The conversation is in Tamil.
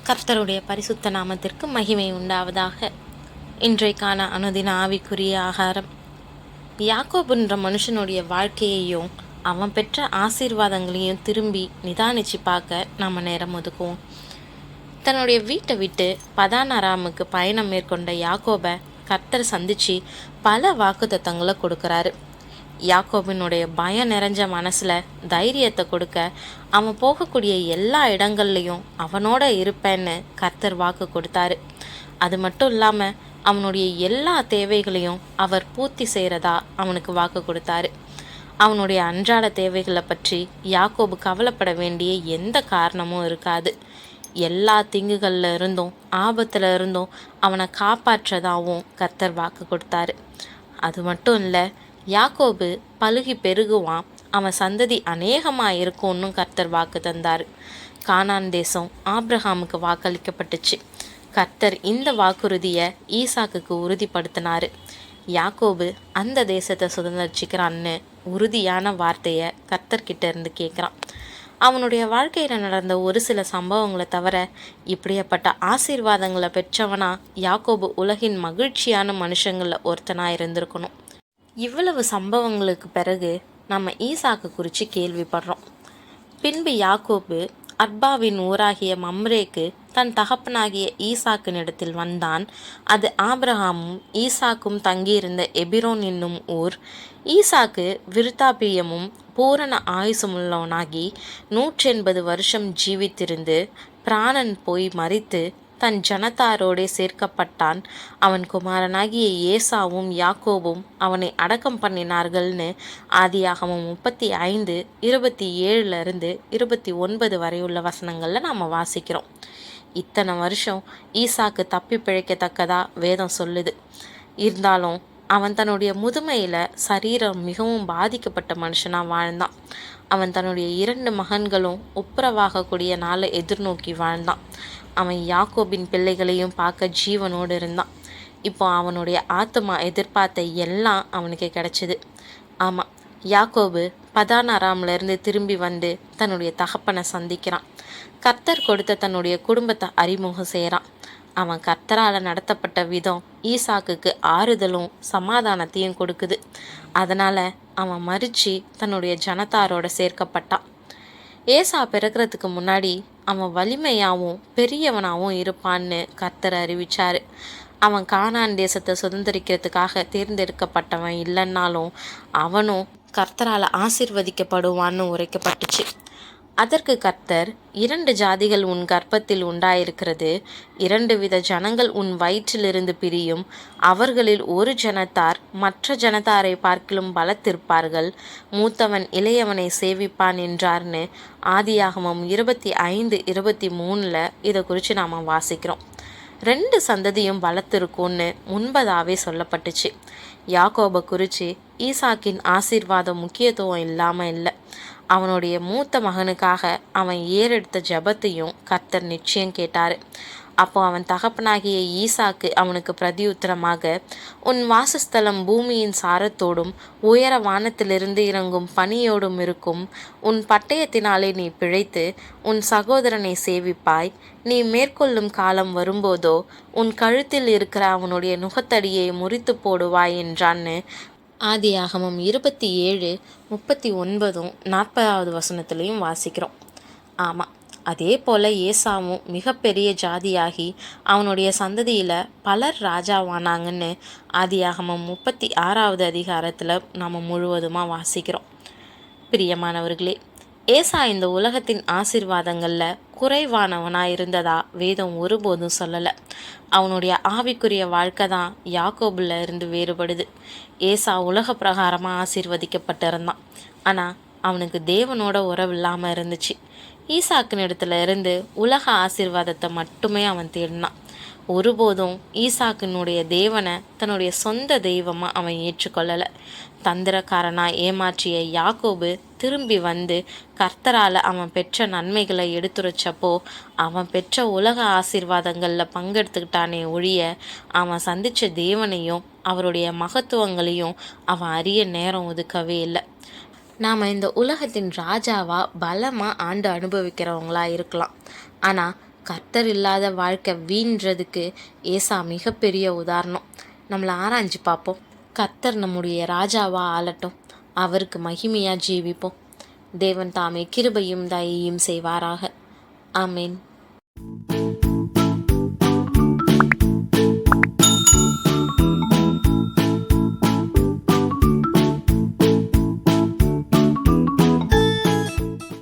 கர்த்தருடைய பரிசுத்த நாமத்திற்கு மகிமை உண்டாவதாக. இன்றைக்கான அனுதின ஆவிக்குரிய ஆகாரம். யாக்கோபுன்ற மனுஷனுடைய வாழ்க்கையையும் அவன் பெற்ற ஆசீர்வாதங்களையும் திரும்பி நிதானிச்சு பார்க்க நம்ம நேரம் ஒதுக்குவோம். தன்னுடைய வீட்டை விட்டு பதான் அராமுக்கு பயணம் மேற்கொண்ட யாக்கோபை கர்த்தர் சந்தித்து பல வாக்குத்தத்தங்களை கொடுக்குறாரு. யாக்கோபினுடைய பயம் நிறைஞ்ச மனசில் தைரியத்தை கொடுக்க அவன் போகக்கூடிய எல்லா இடங்கள்லையும் அவனோட இருப்பேன்னு கர்த்தர் வாக்கு கொடுத்தாரு. அது மட்டும் இல்லாமல் அவனுடைய எல்லா தேவைகளையும் அவர் பூர்த்தி செய்கிறதா அவனுக்கு வாக்கு கொடுத்தாரு. அவனுடைய அன்றாட தேவைகளை பற்றி யாக்கோபு கவலைப்பட வேண்டிய எந்த காரணமும் இருக்காது. எல்லா தீங்குகளில் இருந்தும் ஆபத்தில் இருந்தும் அவனை காப்பாற்றதாகவும் கர்த்தர் வாக்கு கொடுத்தாரு. அது மட்டும் இல்லை, யாக்கோபு பலுகி பெருகுவான், அவன் சந்ததி அநேகமாக இருக்கும்னு கர்த்தர் வாக்கு தந்தார். கானான் தேசம் ஆபிரகாமுக்கு வாக்களிக்கப்பட்டுச்சு. கர்த்தர் இந்த வாக்குறுதியை ஈசாக்குக்கு உறுதிப்படுத்தினார். யாக்கோபு அந்த தேசத்தை சுதந்திரிச்சிக்கிறான்னு உறுதியான வார்த்தையை கர்த்தர்கிட்ட இருந்து கேட்குறான். அவனுடைய வாழ்க்கையில் நடந்த ஒரு சில சம்பவங்களை தவிர இப்படியப்பட்ட ஆசீர்வாதங்களை பெற்றவனா யாக்கோபு உலகின் மகிழ்ச்சியான மனுஷங்களில் ஒருத்தனாக இருந்திருக்கணும். இவ்வளவு சம்பவங்களுக்கு பிறகு நம்ம ஈசாக்கு குறித்து கேள்விப்படுறோம். பின்பு யாக்கோபு அர்பாவின் ஊராகிய மம்ரேக்கு தன் தகப்பனாகிய ஈசாக்கினிடத்தில் வந்தான். அது ஆபிரகாமும் ஈசாக்கும் தங்கியிருந்த எபிரோன் என்னும் ஊர். ஈசாக்கு விருத்தாபியமும் பூரண ஆயுசுமுள்ளவனாகி 180 வருஷம் ஜீவித்திருந்து பிராணன் போய் மரித்து தன் ஜனத்தாரோடே சேர்க்கப்பட்டான். அவன் குமாரனாகிய ஏசாவும் யாக்கோபும் அவனை அடக்கம் பண்ணினார்கள்னு ஆதியாகமம் 35:27 29 வரை உள்ள வசனங்களில் நாம் வாசிக்கிறோம். இத்தனை வருஷம் ஈசாக்கு தப்பி பிழைக்கத்தக்கதா வேதம் சொல்லுது. இருந்தாலும் அவன் தன்னுடைய முதுமையில் சரீரம் மிகவும் பாதிக்கப்பட்ட மனுஷனாக வாழ்ந்தான். அவன் தன்னுடைய 2 மகன்களும் ஒப்புரவாகக்கூடிய நாளை எதிர்நோக்கி வாழ்ந்தான். அவன் யாக்கோபின் பிள்ளைகளையும் பார்க்க ஜீவனோடு இருந்தான். இப்போ அவனுடைய ஆத்மா எதிர்பார்த்த எல்லாம் அவனுக்கு கிடைச்சிது. ஆமாம், யாக்கோபு பதான் அராம்லேருந்து திரும்பி வந்து தன்னுடைய தகப்பனை சந்திக்கிறான். கர்த்தர் கொடுத்த தன்னுடைய குடும்பத்தை அறிமுகம் செய்கிறான். அவன் கர்த்தரால் நடத்தப்பட்ட விதம் ஈசாக்குக்கு ஆறுதலும் சமாதானத்தையும் கொடுக்குது. அதனால் அவன் மறித்து தன்னுடைய ஜனத்தாரோட சேர்க்கப்பட்டான். ஏசா பிறக்கிறதுக்கு முன்னாடி அவன் வலிமையாகவும் பெரியவனாகவும் இருப்பான்னு கர்த்தர் அறிவித்தார். அவன் கானான் தேசத்தை சுதந்திரிக்கிறதுக்காக தேர்ந்தெடுக்கப்பட்டவன் இல்லைன்னாலும் அவனும் கர்த்தரால் ஆசீர்வதிக்கப்படுவான்னு உரைக்கப்பட்டுச்சு. அதற்கு கர்த்தர், 2 ஜாதிகள் உன் கர்ப்பத்தில் உண்டாயிருக்கிறது, 2 வித ஜனங்கள் உன் வயிற்றிலிருந்து பிரியும், அவர்களில் ஒரு ஜனத்தார் மற்ற ஜனத்தாரை பார்க்கிலும் பலத்திருப்பார்கள், மூத்தவன் இளையவனை சேவிப்பான் என்றார்னு ஆதியாகமம் 25:23 இதை குறித்து நாம் வாசிக்கிறோம். 2 சந்ததியும் பலத்திருக்கும்னு முன்பதாகவே சொல்லப்பட்டுச்சு. யாக்கோபை குறித்து ஈசாக்கின் ஆசீர்வாதம் முக்கியத்துவம் இல்லாமல் இல்லை. அவனுடைய மூத்த மகனுக்காக அவன் ஏறெடுத்த ஜபத்தையும் கர்த்தர் நிச்சயம் கேட்டார். அப்போ அவன் தகப்பனாகிய ஈசாக்கு அவனுக்கு பிரதியுத்தரமாக, உன் வாசஸ்தலம் பூமியின் சாரத்தோடும் உயர வானத்திலிருந்து இறங்கும் பனியோடும் இருக்கும். உன் பட்டயத்தினாலே நீ பிழைத்து உன் சகோதரனை சேவிப்பாய். நீ மேற்கொள்ளும் காலம் வரும்போதோ உன் கழுத்தில் இருக்கிற அவனுடைய நுகத்தடியை முறித்து போடுவாய் என்றான்னு ஆதியாகமம் 27:39 வசனத்துலேயும் வாசிக்கிறோம். ஆமாம், அதே போல் ஏசாவும் மிகப்பெரிய ஜாதியாகி அவனுடைய சந்ததியில் பலர் ராஜாவானாங்கன்னு ஆதியாகமம் 36 நாம் முழுவதுமாக வாசிக்கிறோம். பிரியமானவர்களே, ஏசா இந்த உலகத்தின் ஆசீர்வாதங்களில் குறைவானவனாக இருந்ததா வேதம் ஒருபோதும் சொல்லலை. அவனுடைய ஆவிக்குரிய வாழ்க்கை தான் யாக்கோபுல இருந்து வேறுபடுது. ஏசா உலக பிரகாரமாக ஆசீர்வதிக்கப்பட்டிருந்தான், ஆனால் அவனுக்கு தேவனோட உறவு இல்லாமல் இருந்துச்சு. ஈசாக்கினிடத்துல இருந்து உலக ஆசீர்வாதத்தை மட்டுமே அவன் தேடினான். ஒருபோதும் ஈசாக்கினுடைய தேவனை தன்னுடைய சொந்த தெய்வமாக அவன் ஏற்றுக்கொள்ளலை. தந்திரக்காரனாக ஏமாற்றிய யாக்கோபு திரும்பி வந்து கர்த்தரால் அவன் பெற்ற நன்மைகளை எடுத்துரைச்சப்போ அவன் பெற்ற உலக ஆசீர்வாதங்களில் பங்கெடுத்துக்கிட்டானே ஒழிய அவன் சந்தித்த தேவனையும் அவருடைய மகத்துவங்களையும் அவன் அறிய நேரம் ஒதுக்கவே இல்லை. நாம் இந்த உலகத்தின் ராஜாவாக பலமாக ஆண்டு அனுபவிக்கிறவங்களா இருக்கலாம், ஆனால் கர்த்தர் இல்லாத வாழ்க்கை வீண்றதுக்கு ஏசா மிகப்பெரிய உதாரணம். நம்மளை ஆராய்ஞ்சு பார்ப்போம். கர்த்தர் நம்முடைய ராஜாவா ஆளட்டும். அவருக்கு மகிமையாக ஜீவிப்போம். தேவன் தாமே கிருபையும் தயையும் செய்வாராக. ஆமேன்.